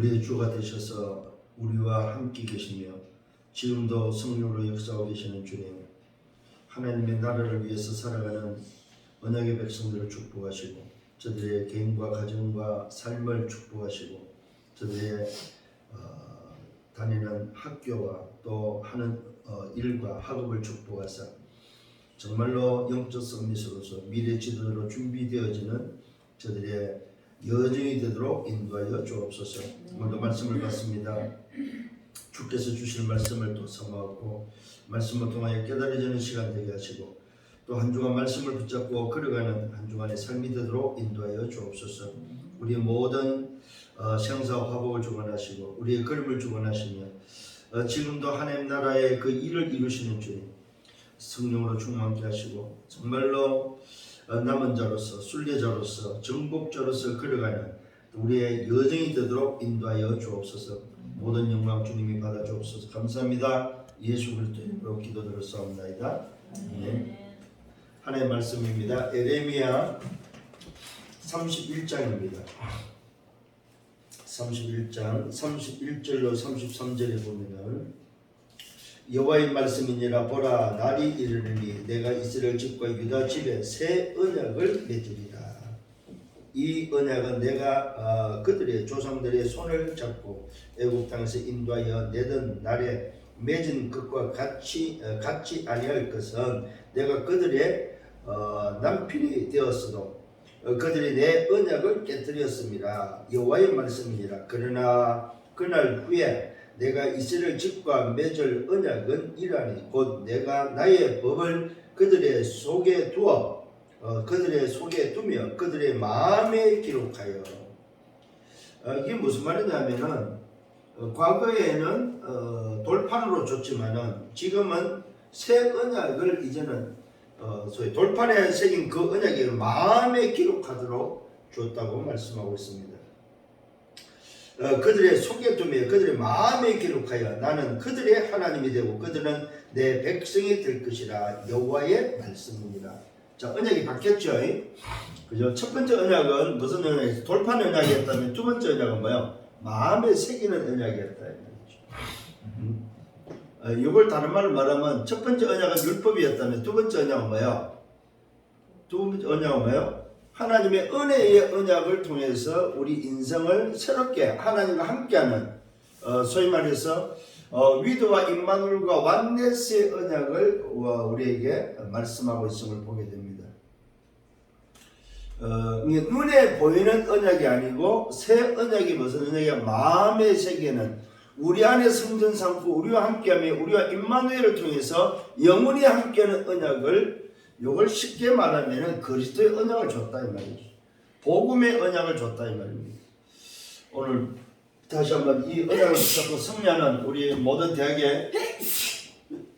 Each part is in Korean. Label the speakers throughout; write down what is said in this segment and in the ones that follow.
Speaker 1: 우리의 주가 되셔서 우리와 함께 계시며 지금도 성령으로 역사하고 계시는 주님, 하나님의 나라를 위해서 살아가는 언약의 백성들을 축복하시고 저들의 개인과 가정과 삶을 축복하시고 저들의 다니는 학교와 또 하는 일과 학업을 축복하사 정말로 영적 서밋으로서 미래 지도자로 준비되어지는 저들의 여정이 되도록 인도하여 주옵소서. 오늘도 말씀을 받습니다. 주께서 주실 말씀을 또 삼아왔고 말씀을 통하여 깨달아지는 시간 되게 하시고 또 한 주간 말씀을 붙잡고 걸어가는 한 주간의 삶이 되도록 인도하여 주옵소서. 우리의 모든 생사와 화복을 주관하시고 우리의 걸음을 주관하시며 지금도 하나님 나라의 그 일을 이루시는 주님, 성령으로 충만케 하시고 정말로 남은 자로서 순례자로서 정복자로서 걸어가는 우리의 여정이 되도록 인도하여 주옵소서. 모든 영광 주님이 받아 주옵소서. 감사합니다. 예수 그리스도의 이름으로 기도드렸사옵나이다. 네. 하나님의 말씀입니다. 에레미야 31장입니다. 31장 31절로 33절에 보면은 여호와의 말씀이니라. 보라, 날이 이르리니 내가 이스라엘 집과 유다 집에 새 언약을 맺으리라. 이 언약은 내가 그들의 조상들의 손을 잡고 애굽 땅에서 인도하여 내던 날에 맺은 것과 같이 아니할 것은 내가 그들의 남편이 되었어도 그들이 내 언약을 깨뜨렸습니다. 여호와의 말씀이니라. 그러나 그날 후에 내가 이스라엘 집과 맺을 언약은 이라니 곧 내가 나의 법을 그들의 속에 두어 그들의 속에 두며 그들의 마음에 기록하여. 이게 무슨 말이냐면은 과거에는 돌판으로 줬지만은 지금은 새 언약을 이제는 소위 돌판에 새긴 그 언약을 마음에 기록하도록 줬다고 말씀하고 있습니다. 그들의 속에 두며 그들의 마음에 기록하여 나는 그들의 하나님이 되고 그들은 내 백성이 될 것이라. 여호와의 말씀입니다. 자, 언약이 바뀌었죠. 그죠? 첫 번째 언약은 무슨 언약이었어요? 돌판 언약이었다면 두 번째 언약은 뭐예요? 마음에 새기는 언약이었다. 이걸 다른 말로 말하면 첫 번째 언약은 율법이었다면 두 번째 언약은 뭐예요? 두 번째 언약은 뭐예요? 하나님의 은혜의 언약을 통해서 우리 인생을 새롭게 하나님과 함께하는 소위 말해서 위도와 임마누엘과 완네스의 언약을 우리에게 말씀하고 있음을 보게 됩니다. 눈에 보이는 언약이 아니고 새 언약이 무슨 언약이야? 마음에 새기는 우리 안에 성전 삼고 우리와 함께하며 우리와 임마누엘을 통해서 영원히 함께하는 언약을 이걸 쉽게 말하면 그리스도의 언약을 줬다 이 말이죠. 복음의 언약을 줬다 이 말입니다. 오늘 다시 한번 이 언약을 붙잡고 승리하는 우리 모든 대학의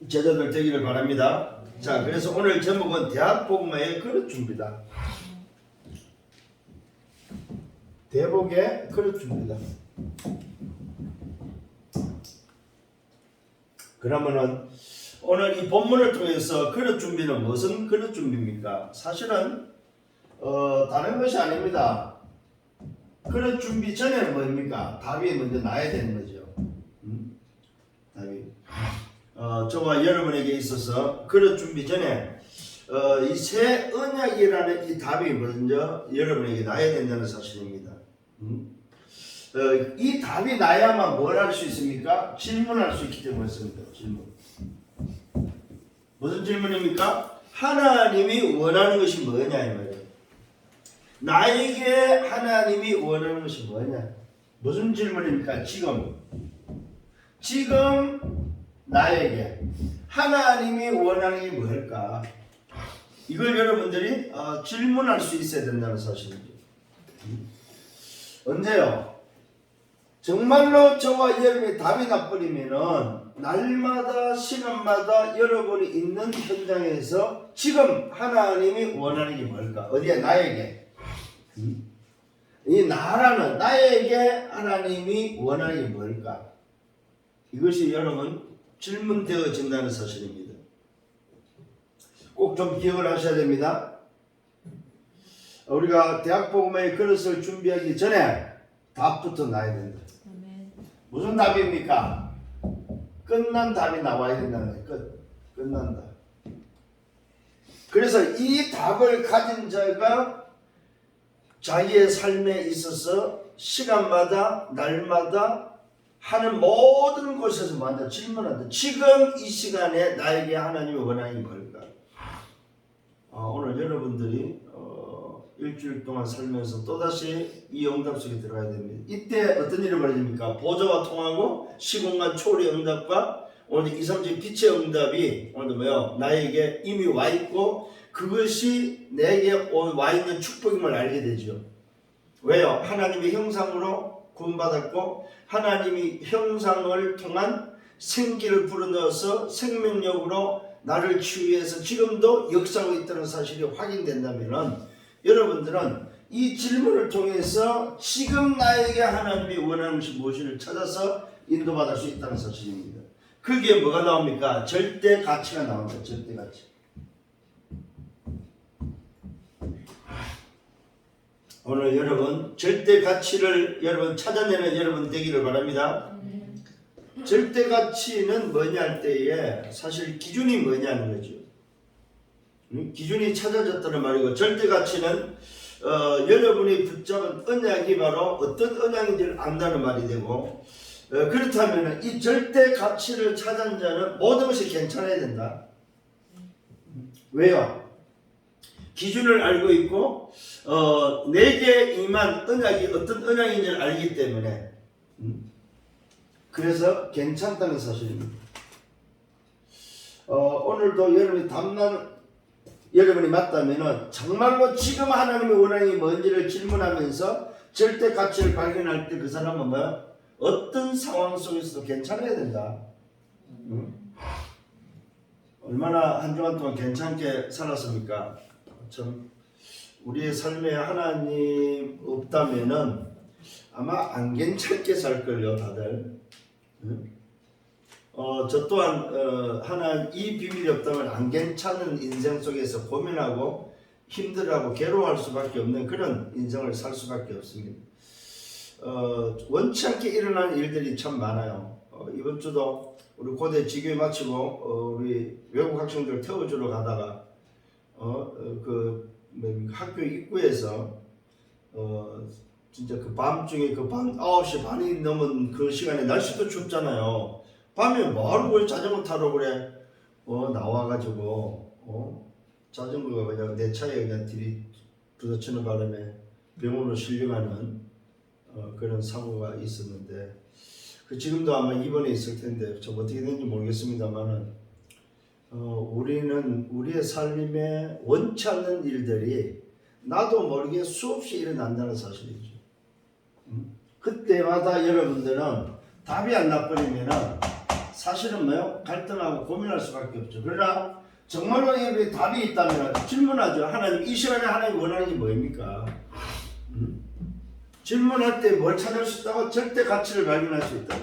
Speaker 1: 제자들 되기를 바랍니다. 자, 그래서 오늘 제목은 대학 복음의 그릇 준비다. 대복의 그릇 준비다. 그러면은 오늘 이 본문을 통해서 그릇 준비는 무슨 그릇 준비입니까? 사실은 다른 것이 아닙니다. 그릇 준비 전에는 뭐입니까? 답이 먼저 나야 되는 거죠. 답이. 저와 여러분에게 있어서 그릇 준비 전에 이 새 언약이라는 이 답이 먼저 여러분에게 나야 된다는 사실입니다. 이 답이 나야만 뭘 할 수 있습니까? 질문할 수 있기 때문에 그렇습니다. 질문. 무슨 질문입니까? 하나님이 원하는 것이 뭐냐 이 말이에요. 나에게 하나님이 원하는 것이 뭐냐? 무슨 질문입니까? 지금 나에게 하나님이 원하는 게 뭘까? 이걸 여러분들이 질문할 수 있어야 된다는 사실이죠. 언제요? 정말로 저와 여러분의 답이 나버리면은 날마다 시간마다 여러분이 있는 현장에서 지금 하나님이 원하는 게 뭘까? 어디에? 나에게. 이 나라는 나에게 하나님이 원하는 게 뭘까? 이것이 여러분 질문되어진다는 사실입니다. 꼭 좀 기억을 하셔야 됩니다. 우리가 대학 복음의 그릇을 준비하기 전에 답부터 나야 된다. 무슨 답입니까? 끝난 답이 나와야 된다는 거예요. 끝난다. 그래서 이 답을 가진 자가 자기의 삶에 있어서 시간마다 날마다 하는 모든 곳에서 먼저 질문한다. 지금 이 시간에 나에게 하나님의 원한이 뭘까? 오늘 여러분들이 일주일 동안 살면서 또다시 이 응답 속에 들어가야 됩니다. 이때 어떤 일이 벌어집니까? 보좌와 통하고 시공간 초월의 응답과 오늘 2, 3주 빛의 응답이 오늘도 뭐요? 나에게 이미 와 있고 그것이 내게 와 있는 축복임을 알게 되죠. 왜요? 하나님의 형상으로 구원받았고 하나님이 형상을 통한 생기를 불어넣어서 생명력으로 나를 치유해서 지금도 역사하고 있다는 사실이 확인된다면 여러분들은 이 질문을 통해서 지금 나에게 하나님이 원하는 것이 무엇인지를 찾아서 인도받을 수 있다는 사실입니다. 그게 뭐가 나옵니까? 절대 가치가 나온다. 절대 가치. 오늘 여러분 절대 가치를 여러분 찾아내는 여러분 되기를 바랍니다. 절대 가치는 뭐냐 할 때에 사실 기준이 뭐냐는 거죠. 기준이 찾아졌다는 말이고 절대 가치는 여러분이 붙잡은 언약이 바로 어떤 언약인지를 안다는 말이 되고 그렇다면 이 절대 가치를 찾은 자는 모든 것이 괜찮아야 된다. 왜요? 기준을 알고 있고 내게 임한 언약이 어떤 언약인지를 알기 때문에 그래서 괜찮다는 사실입니다. 오늘도 여러분이 맞다면 정말로 지금 하나님의 원한이 뭔지를 질문하면서 절대 가치를 발견할 때 그 사람은 뭐야? 어떤 상황 속에서도 괜찮아야 된다. 얼마나 한 주간 동안 괜찮게 살았습니까? 참 우리의 삶에 하나님 없다면은 아마 안 괜찮게 살걸요 다들. 저 또한 이 비밀이 없다면 안 괜찮은 인생 속에서 고민하고 힘들어하고 괴로워할 수밖에 없는 그런 인생을 살 수밖에 없습니다. 원치 않게 일어나는 일들이 참 많아요. 이번 주도 우리 고대 지교회 마치고 우리 외국 학생들 태워주러 가다가 학교 입구에서 진짜 그 밤중에 밤 9시 반이 넘은 그 시간에 날씨도 춥잖아요. 밤에 뭐하러 자전거 타러 그래? 나와가지고 자전거가 그냥 내 차에 그냥 부딪히는 바람에 병원으로 실려가는 그런 사고가 있었는데 지금도 아마 입원해 있을 텐데 좀 어떻게 되는지 모르겠습니다만은 우리는 우리의 삶에 원치 않는 일들이 나도 모르게 수없이 일어난다는 사실이죠. 그때마다 여러분들은 답이 안 나버리면은 사실은 뭐요? 갈등하고 고민할 수밖에 없죠. 그러나 정말로 여러분이 답이 있다면 질문하죠. 하나님, 이 시간에 하나님 원하는 게 뭐입니까? 질문할 때 뭘 찾을 수 있다고? 절대 가치를 발견할 수 있다.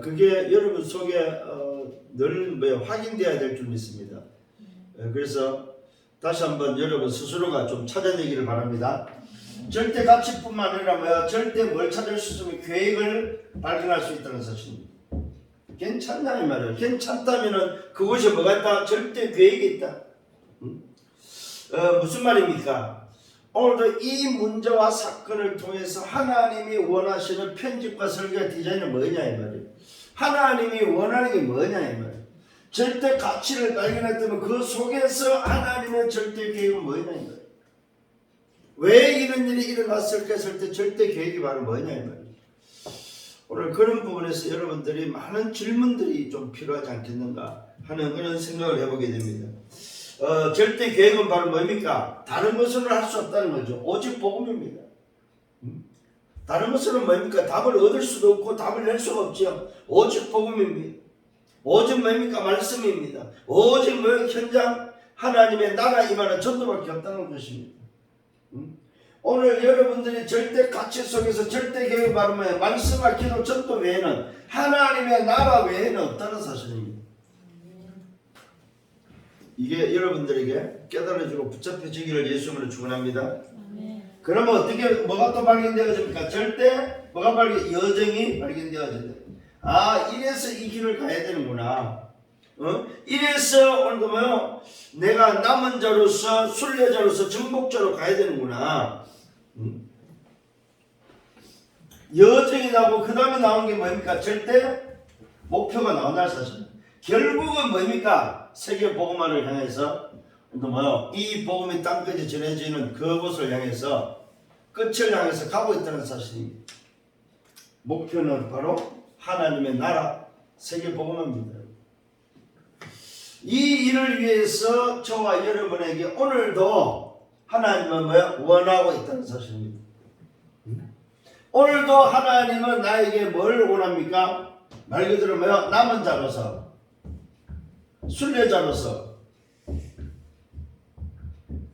Speaker 1: 그게 여러분 속에 늘 확인되어야 될 줄 믿습니다. 그래서 다시 한번 여러분 스스로가 좀 찾아내기를 바랍니다. 절대 가치뿐만 아니라 절대 뭘 찾을 수 있으면 계획을 발견할 수 있다는 사실입니다. 괜찮냐 이 말이에요. 괜찮다면은 그것이 뭐가 있다? 절대 계획이 있다. 무슨 말입니까? 오늘도 이 문제와 사건을 통해서 하나님이 원하시는 편집과 설계 디자인은 뭐냐 이 말이에요. 하나님이 원하는 게 뭐냐 이 말이에요. 절대 가치를 발견했다면 그 속에서 하나님의 절대 계획은 뭐냐 이 말이에요. 왜 이런 일이 일어났을까 했을 때 절대 계획이 바로 뭐냐 이 말이에요. 오늘 그런 부분에서 여러분들이 많은 질문들이 좀 필요하지 않겠는가 하는 그런 생각을 해보게 됩니다. 절대 계획은 바로 뭡니까? 다른 것으로 할 수 없다는 거죠. 오직 복음입니다. 다른 것으로는 뭡니까? 답을 얻을 수도 없고 답을 낼 수가 없죠. 오직 복음입니다. 오직 뭡니까? 말씀입니다. 오직 현장 하나님의 나라 임하는 전도밖에 없다는 것입니다. 오늘 여러분들이 절대 가치 속에서 절대 계획 바로 말씀과 기도 전도 외에는 하나님의 나라 외에는 없다는 사실입니다. 이게 여러분들에게 깨달아지고 붙잡혀지기를 예수 이름으로 축원합니다. 그러면 어떻게 뭐가 또 발견되어집니까? 절대 뭐가 여정이 발견되어진다. 아, 이래서 이 길을 가야 되는구나. 이래서 오늘도 뭐요? 내가 남은 자로서 순례자로서 정복자로 가야 되는구나. 여정이 나오고 그 다음에 나온 게 뭡니까? 절대 목표가 나온다 사실. 결국은 뭡니까? 세계 복음화를 향해서 또 뭐요? 이 복음이 땅까지 전해지는 그곳을 향해서 끝을 향해서 가고 있다는 사실입니다. 목표는 바로 하나님의 나라 세계 복음화입니다. 이 일을 위해서 저와 여러분에게 오늘도 하나님은 뭐야? 원하고 있다는 사실입니다. 오늘도 하나님은 나에게 뭘 원합니까? 말 그대로 뭐야? 남은 자로서 순례자로서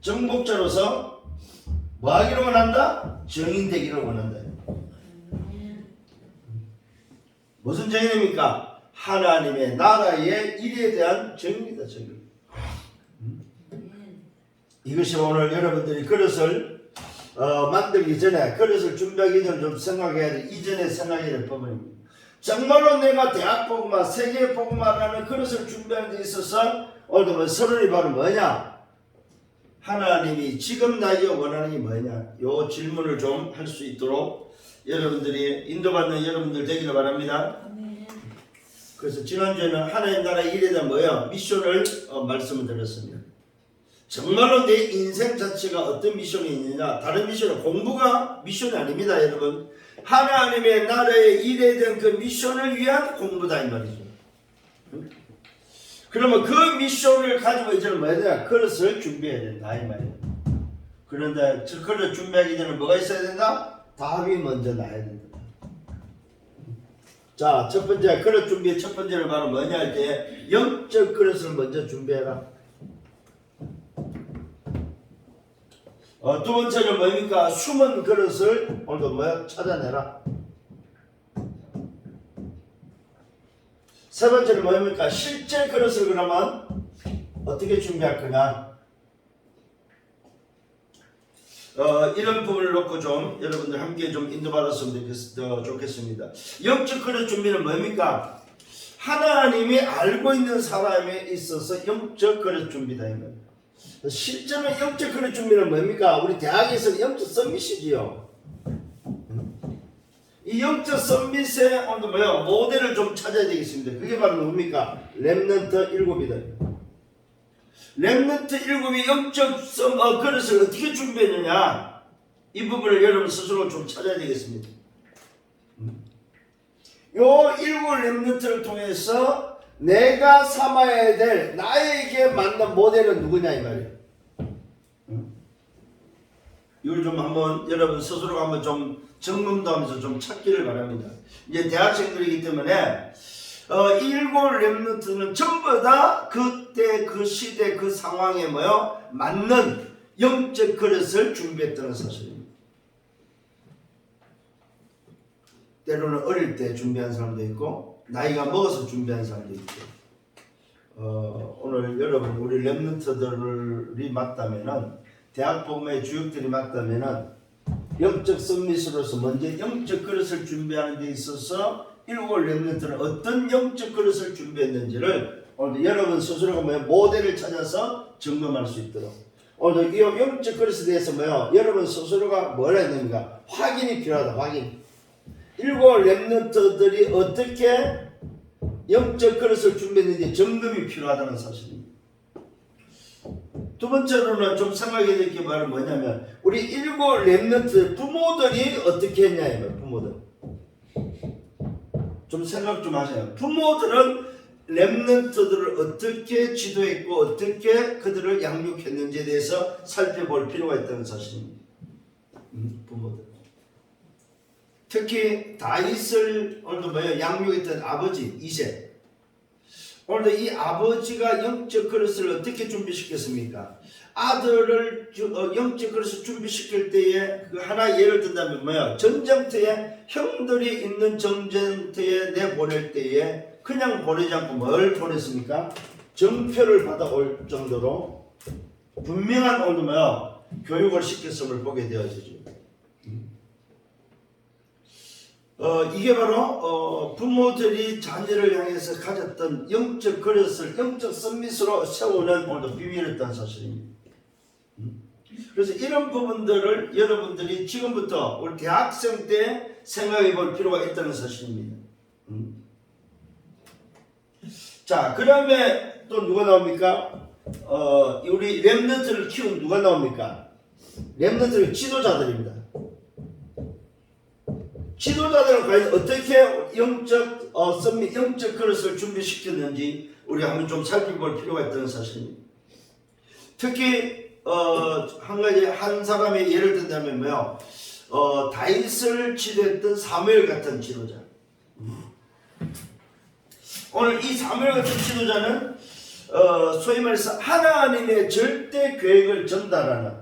Speaker 1: 정복자로서 뭐 하기를 원한다? 정인되기를 원한다. 무슨 정인입니까? 하나님의 나라의 일에 대한 정의입니다. 정의. 이것이 오늘 여러분들이 그릇을 만들기 전에 그릇을 준비하기 전에 좀 생각해야 될 이전에 생각해야 될 부분입니다. 정말로 내가 대학 복음화, 세계 복음화라는 그릇을 준비하는 데 있어서 오늘도 뭐 서론이 바로 뭐냐? 하나님이 지금 나에게 원하는 게 뭐냐? 요 질문을 좀 할 수 있도록 여러분들이 인도받는 여러분들 되기를 바랍니다. 그래서 지난주에는 하나님 나라 일에 대한 뭐야? 미션을 말씀을 드렸습니다. 정말로 내 인생 자체가 어떤 미션이 있느냐? 다른 미션은 공부가 미션이 아닙니다, 여러분. 하나님의 나라의 일에 대한 그 미션을 위한 공부다 이 말이죠. 그러면 그 미션을 가지고 이제는 뭐야 되냐? 그릇을 준비해야 된다 이 말이에요. 그런데 저 그릇 준비하기 전에 뭐가 있어야 된다? 답이 먼저 나야 된다. 자, 첫 번째 그릇 준비의 첫 번째는 바로 뭐냐 할 때 영적 그릇을 먼저 준비해라. 두 번째는 뭡니까? 숨은 그릇을 오늘도 뭐야? 찾아내라. 세 번째는 뭡니까? 실제 그릇을 그러면 어떻게 준비할 거냐? 이런 부분을 놓고 좀 여러분들 함께 좀 인도받았으면 좋겠습니다. 영적 그릇 준비는 뭡니까? 하나님이 알고 있는 사람에 있어서 영적 그릇 준비다. 실제로 영적 그릇 준비는 뭡니까? 우리 대학에서 영적 서밋이지요. 이 영적 서밋의 오늘 뭐야? 모델을 좀 찾아야 되겠습니다. 그게 바로 뭡니까? 렘넌트 7이다. 렘넌트 7이 영적 그릇을 어떻게 준비했느냐? 이 부분을 여러분 스스로 좀 찾아야 되겠습니다. 요 7 렘넌트를 통해서 내가 삼아야 될 나에게 맞는 모델은 누구냐 이 말이에요. 이걸 좀 한번 여러분 스스로 한번 좀 점검도 하면서 좀 찾기를 바랍니다. 이제 대학생들이기 때문에 7 렘넌트는 전부 다 그때 그 시대 그 상황에 맞는 영적 그릇을 준비했다는 사실입니다. 때로는 어릴 때 준비한 사람도 있고 나이가 먹어서 준비한 사람도 있고 오늘 여러분 우리 렘넌트들이 맞다면은 대학 복음의 주역들이 맞다면은 영적 서밋으로서 먼저 영적 그릇을 준비하는 데 있어서 7 렘넌트는 어떤 영적 그릇을 준비했는지를 오늘 여러분 스스로가 모델을 찾아서 점검할 수 있도록 오늘 이 영적 그릇에 대해서 여러분 스스로가 뭐라 했는가 확인이 필요하다. 확인. 7 렘넌트들이 어떻게 영적 그릇을 준비했는지 점검이 필요하다는 사실입니다. 두 번째로는 좀 생각해야 될 게 바로 뭐냐면 우리 7 렘넌트 부모들이 어떻게 했냐 부모들 좀 생각 좀 하세요. 부모들은 렘넌트들을 어떻게 지도했고 어떻게 그들을 양육했는지에 대해서 살펴볼 필요가 있다는 사실입니다. 부모들 특히 다윗을 오늘도 양육했던 아버지 이세 오늘도 이 아버지가 영적 그릇을 어떻게 준비시켰습니까? 아들을 영적 그릇을 준비시킬 때에 그 하나 예를 든다면 전쟁터에 형들이 있는 전쟁터에 내보낼 때에 그냥 보내지 않고 뭘 보냈습니까? 정표를 받아올 정도로 분명한 오늘 교육을 시켰음을 보게 되어지죠. 이게 바로 부모들이 자녀를 향해서 가졌던 영적 그릇을 영적 서밋으로 세우는 오늘도 비밀이었다는 사실입니다. 그래서 이런 부분들을 여러분들이 지금부터 우리 대학생 때 생각해 볼 필요가 있다는 사실입니다. 자, 그 다음에 또 누가 나옵니까? 우리 렘넌트를 키운 누가 나옵니까? 렘넌트는 지도자들입니다. 지도자들은 과연 어떻게 영적 서밋, 영적 그릇을 준비시켰는지 우리 한번 좀 살펴볼 필요가 있다는 사실입니다. 특히 한 가지 한 사람의 예를 든다면 뭐요? 다윗을 지도했던 사무엘 같은 지도자. 오늘 이 사무엘 같은 지도자는 소위 말해서 하나님의 절대 계획을 전달하는,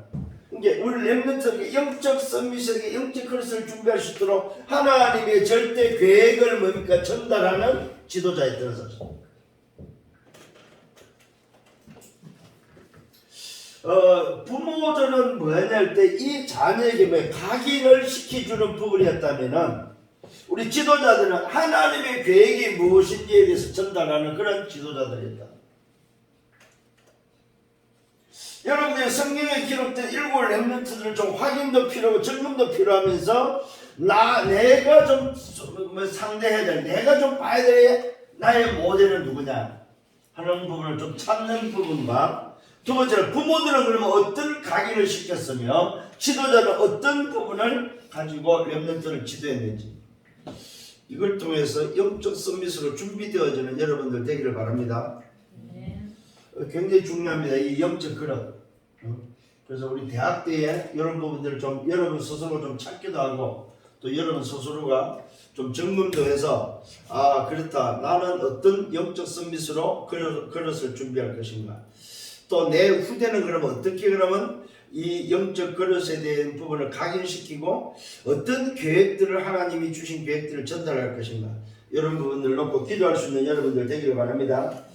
Speaker 1: 이게 우리 렘넌트에게 영적 서밋에게 영적 그릇을 준비할 수 있도록 하나님의 절대 계획을 뭡니까? 전달하는 지도자였다는 사실. 부모들은 뭐냐 할 때 이 자녀에게 각인을 시켜주는 부분이었다면은 우리 지도자들은 하나님의 계획이 무엇인지에 대해서 전달하는 그런 지도자들이었다. 여러분들이 성경에 기록된 일곱 렘넌트들을 좀 확인도 필요하고 점검도 필요하면서 내가 좀 상대해야 될, 내가 좀 봐야 될 나의 모델은 누구냐 하는 부분을 좀 찾는 부분과, 두 번째로 부모들은 그러면 어떤 각인을 시켰으며 지도자는 어떤 부분을 가지고 렘넌트를 지도했는지, 이걸 통해서 영적 서밋으로 준비되어지는 여러분들 되기를 바랍니다. 굉장히 중요합니다. 이 영적 그릇. 그래서 우리 대학 때에 이런 부분들을 좀 여러분 스스로 좀 찾기도 하고, 또 여러분 스스로가 좀 점검도 해서 그렇다, 나는 어떤 영적 서밋으로 그릇을 준비할 것인가, 또 내 후대는 그러면 어떻게 그러면 이 영적 그릇에 대한 부분을 각인시키고 어떤 계획들을 하나님이 주신 계획들을 전달할 것인가, 이런 부분들을 놓고 기도할 수 있는 여러분들 되기를 바랍니다.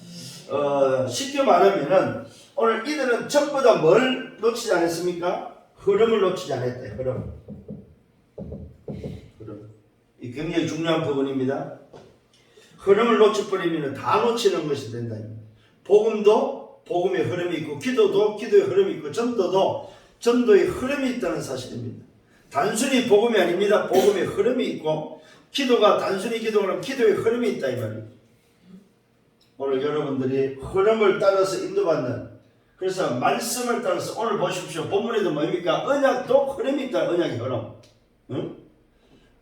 Speaker 1: 쉽게 말하면은 오늘 이들은 전부 다 뭘 놓치지 않았습니까? 흐름을 놓치지 않았대. 흐름. 이 굉장히 중요한 부분입니다. 흐름을 놓쳐버리면 다 놓치는 것이 된다. 복음도 복음의 흐름이 있고, 기도도 기도의 흐름이 있고, 전도도 전도의 흐름이 있다는 사실입니다. 단순히 복음이 아닙니다. 복음의 흐름이 있고, 기도가 단순히 기도는 기도의 흐름이 있다 이 말이에요. 오늘 여러분들이 흐름을 따라서 인도받는, 그래서 말씀을 따라서, 오늘 보십시오. 본문에도 뭡니까? 언약도 흐름이 있다. 언약의 흐름. 응?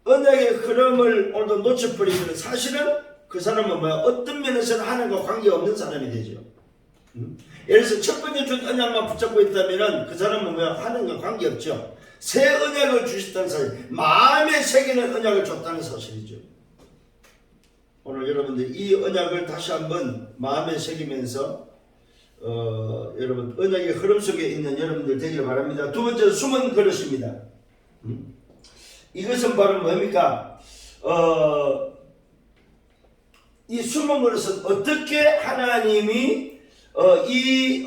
Speaker 1: 언약의 흐름을 오늘도 놓쳐버리면 사실은 그 사람은 뭐야? 어떤 면에서는 하나님과 관계없는 사람이 되죠. 응? 예를 들어서 첫 번째 준 언약만 붙잡고 있다면 그 사람은 뭐야? 하나님과 관계없죠. 새 언약을 주셨다는 사실, 마음에 새기는 언약을 줬다는 사실이죠. 오늘 여러분들 이 언약을 다시 한번 마음에 새기면서 여러분 언약의 흐름 속에 있는 여러분들 되기를 바랍니다. 두 번째, 숨은 그릇입니다. 이것은 바로 뭡니까? 이 숨은 그릇은 어떻게 하나님이 이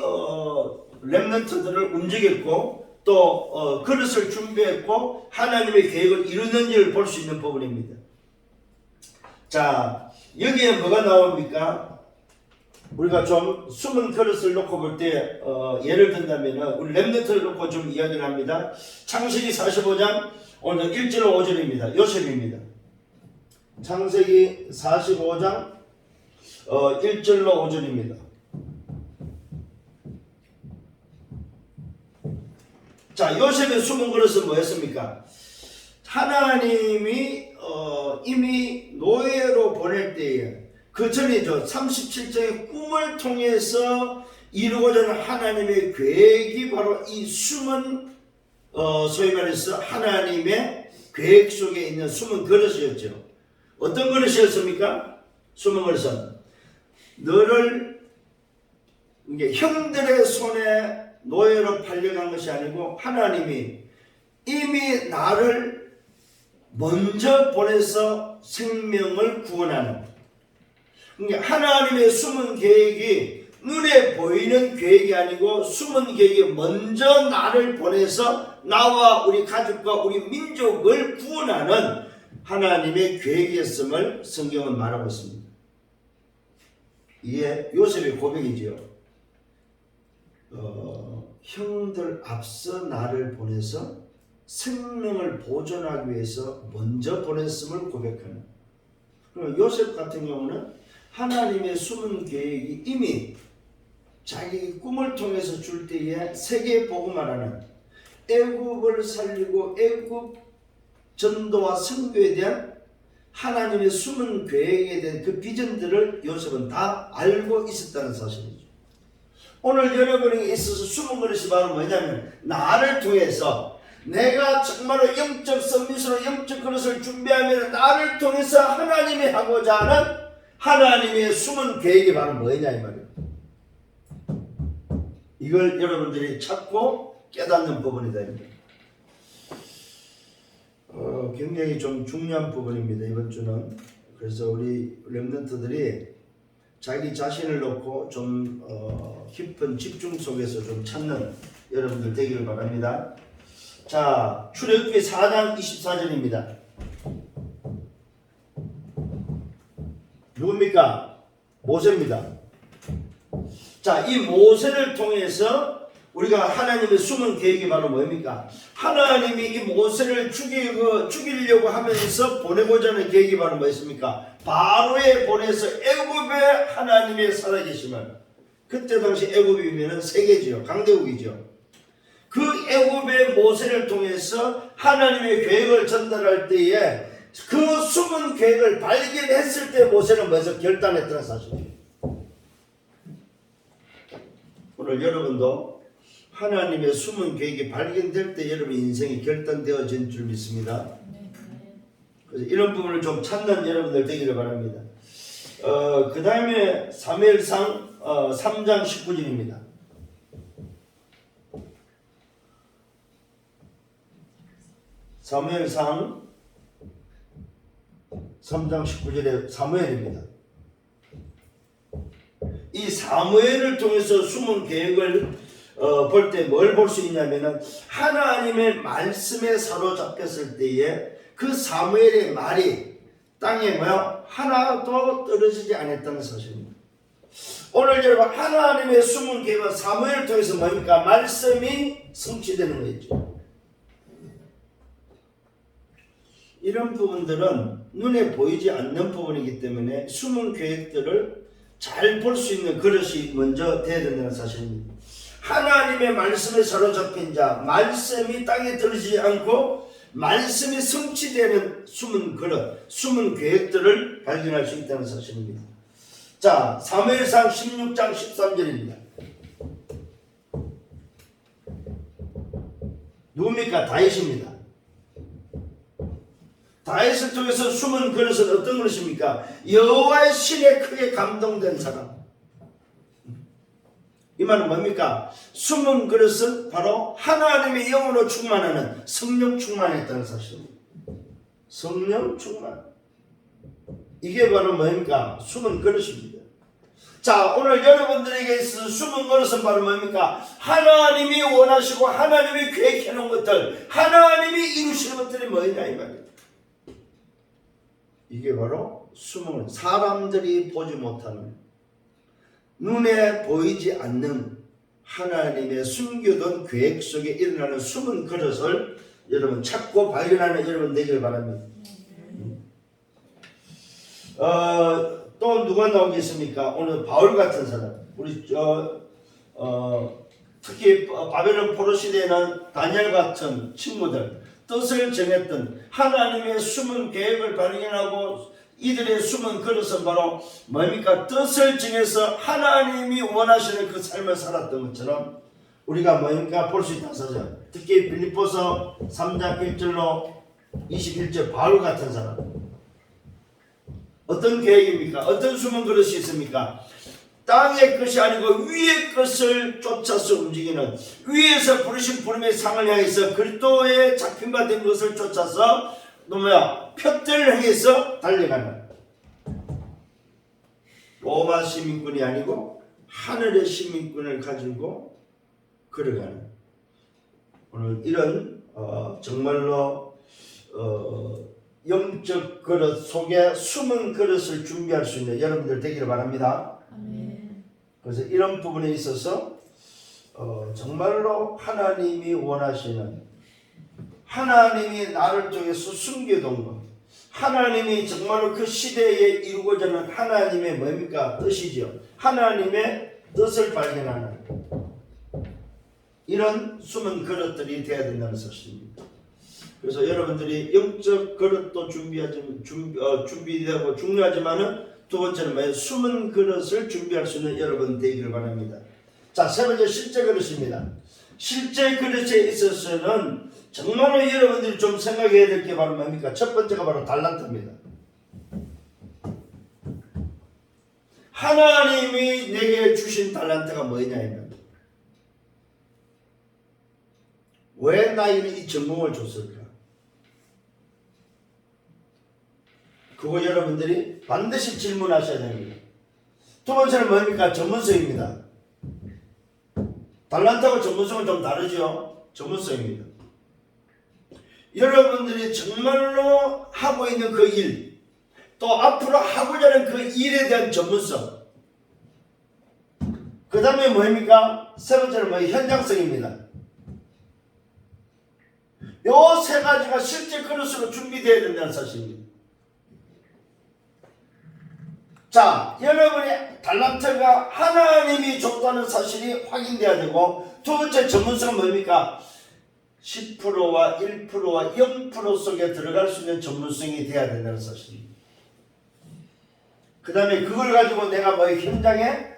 Speaker 1: 렘넌트들을 움직였고, 또 그릇을 준비했고 하나님의 계획을 이루는지를 볼 수 있는 부분입니다. 자, 여기에 뭐가 나옵니까? 우리가 좀 숨은 그릇을 놓고 볼 때 예를 든다면 우리 렘넌트를 놓고 좀 이야기를 합니다. 창세기 45장 오늘 1절로 5절입니다. 요셉입니다. 창세기 45장 1절로 5절입니다. 자, 요셉의 숨은 그릇은 뭐였습니까? 하나님이 이미 노예로 보낼 때에, 그 전이죠. 37장의 꿈을 통해서 이루고자 하는 하나님의 계획이 바로 이 숨은 소위 말해서 하나님의 계획 속에 있는 숨은 그릇이었죠. 어떤 그릇이었습니까? 숨은 그릇은 너를 이게 형들의 손에 노예로 팔려간 것이 아니고 하나님이 이미 나를 먼저 보내서 생명을 구원하는, 그러니까 하나님의 숨은 계획이 눈에 보이는 계획이 아니고 숨은 계획이 먼저 나를 보내서 나와 우리 가족과 우리 민족을 구원하는 하나님의 계획이었음을 성경은 말하고 있습니다. 이게 요셉의 고백이지요. 형들 앞서 나를 보내서 생명을 보존하기 위해서 먼저 보냈음을 고백하는. 그리고 요셉 같은 경우는 하나님의 숨은 계획이 이미 자기 꿈을 통해서 줄 때에 세계 복음화라는 애굽을 살리고 애굽 전도와 선교에 대한 하나님의 숨은 계획에 대한 그 비전들을 요셉은 다 알고 있었다는 사실이죠. 오늘 여러분에게 있어서 숨은 그릇이 바로 뭐냐면 나를 통해서 내가 정말로 영적 서밋으로 영적 그릇을 준비하면 나를 통해서 하나님이 하고자 하는 하나님의 숨은 계획이 바로 뭐냐 이 말이에요. 이걸 여러분들이 찾고 깨닫는 부분이다. 굉장히 좀 중요한 부분입니다. 이번 주는. 그래서 우리 렘넌트들이 자기 자신을 놓고 좀 깊은 집중 속에서 좀 찾는 여러분들 되기를 바랍니다. 자, 출애굽기 4장 24절입니다. 누굽니까? 모세입니다. 자, 이 모세를 통해서 우리가 하나님의 숨은 계획이 바로 뭡니까? 하나님이 이 모세를 죽이려고 하면서 보내고자 하는 계획이 바로 뭐였습니까? 바로에 보내서 애굽에 하나님의 살아계심을, 그때 당시 애굽이면 세계지요, 강대국이죠. 그 애굽의 모세를 통해서 하나님의 계획을 전달할 때에 그 숨은 계획을 발견했을 때 모세는 먼저 결단했다는 사실이에요. 오늘 여러분도 하나님의 숨은 계획이 발견될 때 여러분 인생이 결단되어진 줄 믿습니다. 그래서 이런 부분을 좀 찾는 여러분들 되기를 바랍니다. 그 다음에 사무엘상 3장 19절입니다. 사무엘상 3장 19절에 사무엘입니다. 이 사무엘을 통해서 숨은 계획을 볼 때 뭘 볼 수 있냐면은 하나님의 말씀에 사로잡혔을 때에 그 사무엘의 말이 땅에 하나도 떨어지지 않았다는 사실입니다. 오늘 여러분 하나님의 숨은 계획은 사무엘을 통해서 뭡니까? 말씀이 성취되는 거죠. 이런 부분들은 눈에 보이지 않는 부분이기 때문에 숨은 계획들을 잘 볼 수 있는 그릇이 먼저 되어야 된다는 사실입니다. 하나님의 말씀에 사로잡힌 자, 말씀이 땅에 떨어지지 않고 말씀이 성취되는 숨은 그릇, 숨은 계획들을 발견할 수 있다는 사실입니다. 자, 사무엘상 16장 13절입니다. 누굽니까? 다윗입니다. 다윗을 통해서 숨은 그릇은 어떤 그릇입니까? 여호와의 신에 크게 감동된 사람. 이 말은 뭡니까? 숨은 그릇은 바로 하나님의 영으로 충만하는 성령 충만했다는 사실입니다. 성령 충만. 이게 바로 뭡니까? 숨은 그릇입니다. 자, 오늘 여러분들에게 있어서 숨은 그릇은 바로 뭡니까? 하나님이 원하시고 하나님이 계획해 놓은 것들, 하나님이 이루시는 것들이 뭐냐 이 말이에요. 이게 바로 숨은, 사람들이 보지 못하는, 눈에 보이지 않는 하나님의 숨겨둔 계획 속에 일어나는 숨은 그릇을 여러분 찾고 발견하는 여러분 되길 바랍니다. 또 누가 나오겠습니까? 오늘 바울 같은 사람, 우리 특히 바벨론 포로 시대에는 다니엘 같은 친구들, 뜻을 정했던 하나님의 숨은 계획을 발견하고 이들의 숨은 그릇은 바로 뭡니까? 뜻을 정해서 하나님이 원하시는 그 삶을 살았던 것처럼 우리가 뭡니까? 볼 수 있다는 사실. 특히 빌립보서 3장 1절로 21절 바울 같은 사람. 어떤 계획입니까? 어떤 숨은 그릇이 있습니까? 땅의 것이 아니고 위의 것을 쫓아서 움직이는, 위에서 부르신 부름의 상을 향해서 그리스도의 잡힌 바 된 것을 쫓아서 표대를 향해서 달려가는 로마 시민군이 아니고 하늘의 시민권을 가지고 걸어가는 오늘 이런 정말로 영적 그릇 속에 숨은 그릇을 준비할 수 있는 여러분들 되기를 바랍니다. 그래서 이런 부분에 있어서 정말로 하나님이 원하시는, 하나님이 나를 통해서 숨겨둔 것, 하나님이 정말로 그 시대에 이루고자 하는 하나님의 뭡니까? 뜻이죠. 하나님의 뜻을 발견하는 이런 숨은 그릇들이 되어야 된다는 사실입니다. 그래서 여러분들이 영적 그릇도 준비되고 중요하지만은 두 번째는 뭐예요? 숨은 그릇을 준비할 수 있는 여러분 되기를 바랍니다. 자, 세 번째 실제 그릇입니다. 실제 그릇에 있어서는 정말로 여러분들이 좀 생각해야 될 게 바로 뭡니까? 첫 번째가 바로 달란트입니다. 하나님이 내게 주신 달란트가 뭐냐면 왜 나에게 이 전공을 줬을까? 그거 여러분들이 반드시 질문하셔야 됩니다. 두 번째는 뭡니까? 전문성입니다. 달란트하고 전문성은 좀 다르죠? 전문성입니다. 여러분들이 정말로 하고 있는 그 일, 또 앞으로 하고자 하는 그 일에 대한 전문성. 그 다음에 뭡니까? 세 번째는 뭐예요? 현장성입니다. 요 세 가지가 실제 그릇으로 준비되어야 된다는 사실입니다. 자, 여러분의 달란트가 하나님이 줬다는 사실이 확인돼야 되고, 두 번째 전문성은 뭡니까? 10%와 1%와 0% 속에 들어갈 수 있는 전문성이 돼야 된다는 사실입니다. 그 다음에 그걸 가지고 내가 뭐 현장에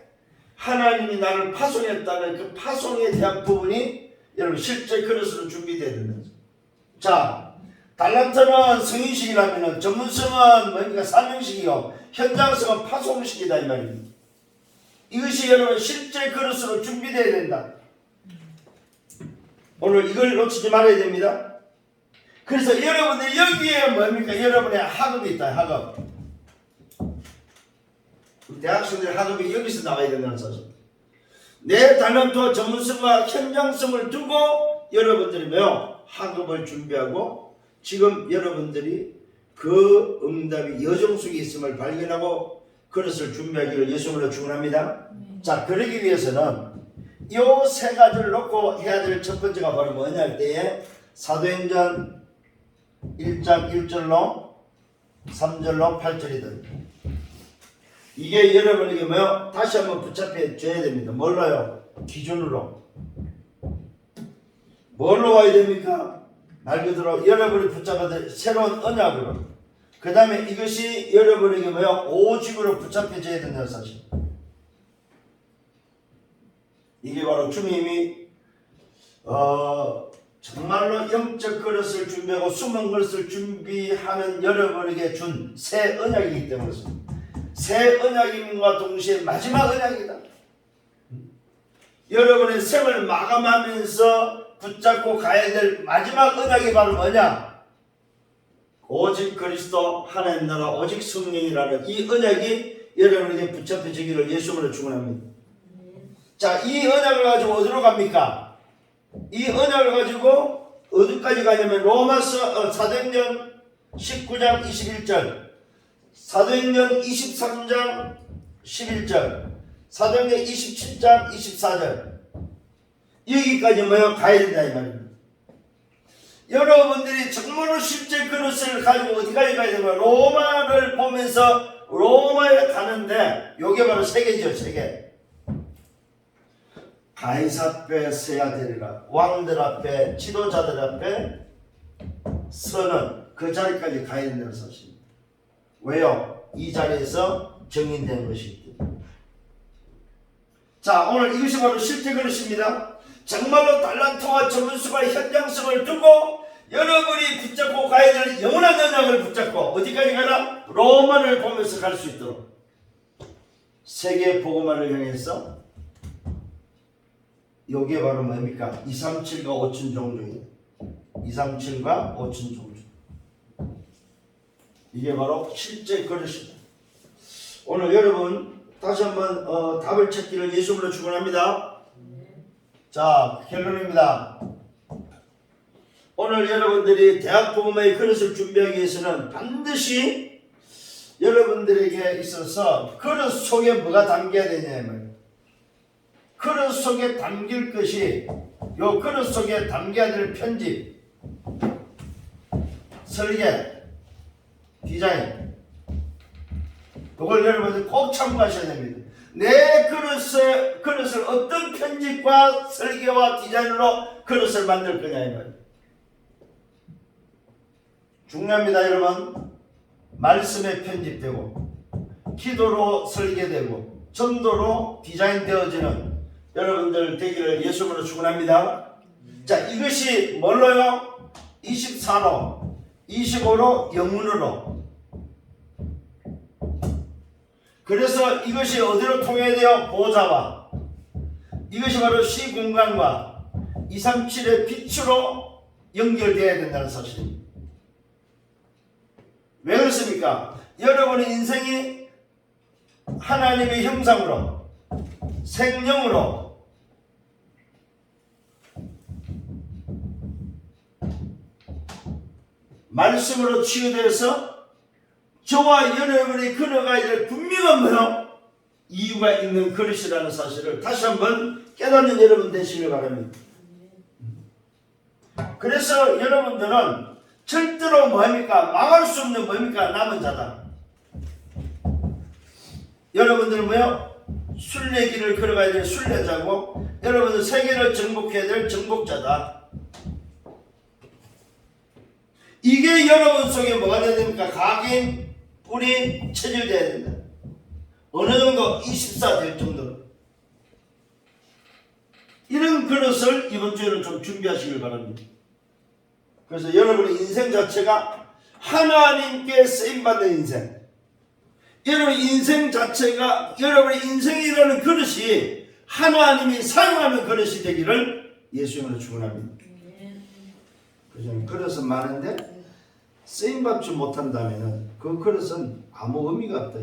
Speaker 1: 하나님이 나를 파송했다는 그 파송에 대한 부분이 여러분 실제 그릇으로 준비되어야 된다는 거죠. 자, 달란트는 성인식이라면 전문성은 뭡니까? 사명식이요, 현장성은 파송식이다 이 말입니다. 이것이 여러분 실제 그릇으로 준비되어야 된다. 오늘 이걸 놓치지 말아야 됩니다. 그래서 여러분들 여기에 뭡니까? 여러분의 학업이 있다. 학업. 우리 대학생들의 학업이 여기서 나와야 된다는 사실. 내 달란트와 전문성과 현장성을 두고 여러분들이 학업을 준비하고 지금 여러분들이 그 응답이 여정 속에 있음을 발견하고 그릇을 준비하기를 예수님으로 축원합니다. 자, 그러기 위해서는 이 세 가지를 놓고 해야 될 첫 번째가 바로 뭐냐 할 때에 사도행전 1장 1절로 3절로 8절이든 이게 여러분에게 다시 한번 붙잡혀 줘야 됩니다. 뭘로요? 기준으로. 뭘로 와야 됩니까? 말 그대로 여러분이 붙잡아야 될 새로운 언약으로. 그 다음에 이것이 여러분에게 오직으로 붙잡혀져야 된다는 사실. 이게 바로 주님이 정말로 영적 그릇을 준비하고 숨은 그릇을 준비하는 여러분에게 준 새 언약이기 때문에 새 언약임과 동시에 마지막 언약이다. 여러분의 생을 마감하면서 붙잡고 가야 될 마지막 언약이 바로 뭐냐? 오직 그리스도 하나님 나라 오직 성령이라는 이 언약이 여러분에게 붙잡혀지기를 예수님으로 축원합니다. 자, 이 언약을 가지고 어디로 갑니까? 이 언약을 가지고 어디까지 가냐면 로마서 사도행전 19장 21절, 사도행전 23장 11절, 사도행전 27장 24절 여기까지 가야 된다 이 말입니다. 여러분들이 정말로 실제 그릇을 가지고 어디까지 가야 되나? 로마를 보면서 로마에 가는데 요게 바로 세계죠. 세계. 가이사 앞에 서야 되리라. 왕들 앞에 지도자들 앞에 서는 그 자리까지 가야 된다는 사실입니다. 왜요? 이 자리에서 정인된 것이기 때문에. 자, 오늘 이것이 바로 실제 그릇입니다. 정말로 달란트와 전문성과 현장성을 두고 여러분이 붙잡고 가야 될 영원한 언약을 붙잡고 어디까지 가라? 로마를 보면서 갈 수 있도록 세계 복음화를 향해서 여기에 바로 뭡니까? 237과 5천 종족이에요. 237과 5천 종족. 이게 바로 실제 그릇입니다. 오늘 여러분 다시 한번 답을 찾기를 예수님으로 축원합니다. 자, 결론입니다. 오늘 여러분들이 대학 복음의 그릇을 준비하기 위해서는 반드시 여러분들에게 있어서 그릇 속에 뭐가 담겨야 되냐면, 그릇 속에 담길 것이, 요 그릇 속에 담겨야 될 편집, 설계, 디자인, 그걸 여러분들 꼭 참고하셔야 됩니다. 내 그릇을 어떤 편집과 설계와 디자인으로 그릇을 만들 거냐 이 말이에요. 중요합니다. 여러분, 말씀에 편집되고 기도로 설계되고 전도로 디자인되어지는 여러분들 되기를 예수님으로 축원합니다. 자, 이것이 뭘로요? 24로 25로 영문으로. 그래서 이것이 어디로 통해야 돼요? 보좌와, 이것이 바로 시공간과 237의 빛으로 연결되어야 된다는 사실입니다. 왜 그렇습니까? 여러분의 인생이 하나님의 형상으로, 생명으로, 말씀으로 치유되어서 저와 여러분이 걸어가야 될 분명한 뭐요? 이유가 있는 그릇이라는 사실을 다시 한번 깨닫는 여러분 되시길 바랍니다. 그래서 여러분들은 절대로 뭐합니까? 망할 수 없는 뭐입니까? 남은 자다. 여러분들은 뭐요? 순례길을 걸어가야 될 순례자고, 여러분은 세계를 정복해야 될 정복자다. 이게 여러분 속에 뭐가 돼야 됩니까? 각인, 뿌리, 체질돼야 된다. 어느 정도? 24 될 정도로. 이런 그릇을 이번 주에는 좀 준비하시길 바랍니다. 그래서 여러분의 인생 자체가 하나님께 쓰임받는 인생, 여러분의 인생 자체가, 여러분의 인생이라는 그릇이 하나님이 사용하는 그릇이 되기를 예수님으로 축원합니다. 그래서 그릇은 많은데 쓰임받지 못한다면 그 그릇은 아무 의미가 없다.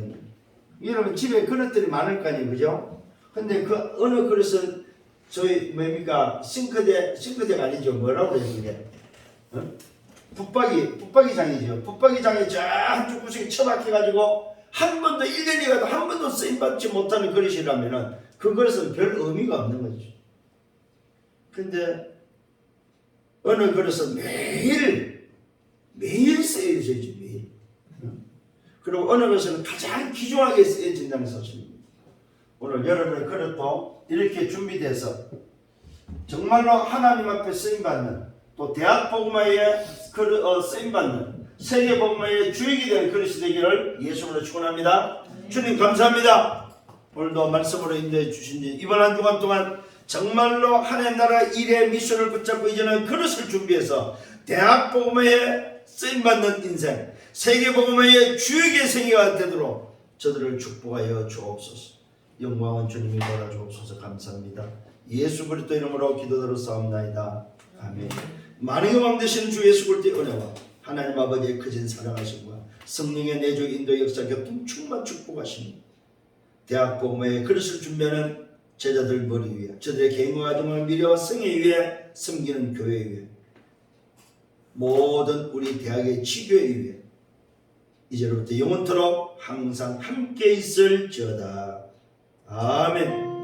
Speaker 1: 여러분 집에 그릇들이 많을 거 아니에요, 그죠? 근데 그 어느 그릇은 저희 뭡니까? 싱크대가 아니죠. 뭐라고 그래요, 그게? 붙박이장이죠. 붙박이장에 쫙 한쪽 구석에 처박혀가지고 한 번도 1년이 가도 한 번도 쓰임받지 못하는 그릇이라면 그 그릇은 별 의미가 없는 거죠. 근데 어느 그릇은 매일 쓰여져야지, 매일. 그리고 어느 것은 가장 귀중하게 쓰여진다는 사실입니다. 오늘 여러분의 그릇도 이렇게 준비돼서 정말로 하나님 앞에 쓰임받는, 또 대학 복음화에 쓰임받는 세계 복음화의 주역이 될 그릇이 되기를 예수님으로 축원합니다. 주님 감사합니다. 오늘도 말씀으로 인도해 주신 이번 한 주간 동안 정말로 하나님 나라 일의 미션을 붙잡고 이제는 그릇을 준비해서 대학 복음화에 쓰임받는 인생, 세계 복음화의 주역의 생애가 되도록 저들을 축복하여 주옵소서. 영광은 주님이 받아 주옵소서. 감사합니다. 예수 그리스도 이름으로 기도드려 싸움나이다. 아멘. 만왕의 왕 되시는 주 예수 그리스도의 은혜와 하나님 아버지의 크신 사랑하심과 성령의 내적 인도 역사 교통 충만 축복하십니다. 대학 복음화의 그릇을 준비하는 제자들 머리 위에, 저들의 개인과 가정을 미래와 성에 위해 섬기는 교회 위에, 모든 우리 대학의 지교회 위에 이제로부터 영원토록 항상 함께 있을지어다. 아멘.